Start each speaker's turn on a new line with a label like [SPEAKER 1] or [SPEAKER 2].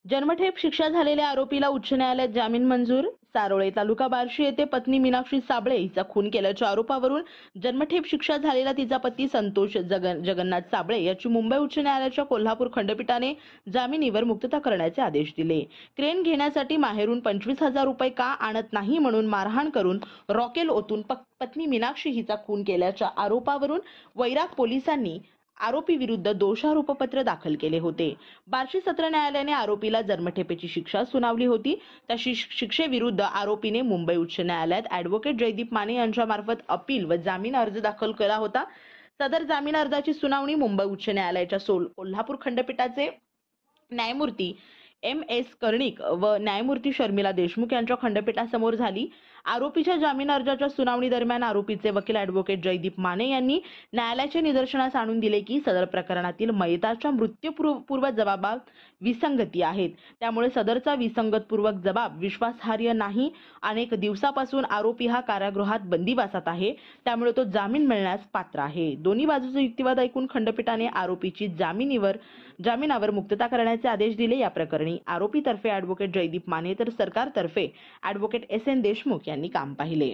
[SPEAKER 1] जन्मठेप शिक्षा झालेल्या आरोपीला उच्च न्यायालयात जामीन मंजूर। सारोळे तालुका बार्शी येथे पत्नी मीनाक्षी साबळे हिचा खून केल्याच्या आरोपावरून जन्मठेप शिक्षा झालेला तिचा पती संतोष जगन्नाथ साबळे याची मुंबई उच्च न्यायालयाच्या कोल्हापूर खंडपीठाने जामिनीवर मुक्तता करण्याचे आदेश दिले। क्रेन घेण्यासाठी माहेरून 25,000 रुपये का आणत नाही म्हणून मारहाण करून रॉकेल ओतून पत्नी मीनाक्षी हिचा खून केल्याच्या आरोपावरून वैराग पोलिसांनी आरोपी विरुद्ध दोषारोपपत्र दाखल केले होते। बार्शी सत्र न्यायालयाने आरोपीला जन्मठेपेची शिक्षा सुनावली होती। त्या शिक्षेविरुद्ध आरोपीने मुंबई उच्च न्यायालयात ॲडव्होकेट जयदीप माने यांच्यामार्फत अपील व जामीन अर्ज दाखल केला होता। सदर जामीन अर्जाची सुनावणी मुंबई उच्च न्यायालयाच्या कोल्हापूर खंडपीठाचे न्यायमूर्ती MS कर्णिक व न्यायमूर्ती शर्मिला देशमुख यांच्या खंडपीठासमोर झाली। आरोपीच्या जामीन अर्जाच्या सुनावणी दरम्यान आरोपीचे वकील ॲडव्होकेट जयदीप माने यांनी न्यायालयाच्या निदर्शनास आणून दिले की सदर प्रकरणातील मयताच्या मृत्यूपूर्व जबाबात विसंगती आहेत, त्यामुळे सदरचा विसंगतपूर्वक जबाब विश्वासार्ह नाही। अनेक दिवसापासून आरोपी हा कारागृहात बंदिवासात आहे, त्यामुळे तो जामीन मिळण्यास पात्र आहे। दोन्ही बाजूचे युक्तिवाद ऐकून खंडपीठाने आरोपीची जामिनावर मुक्तता करण्याचे आदेश दिले। या प्रकरणी आरोपीतर्फे ॲडव्होकेट जयदीप माने तर सरकारतर्फे ॲडव्होकेट SN देशमुख यांनी काम पाहिले।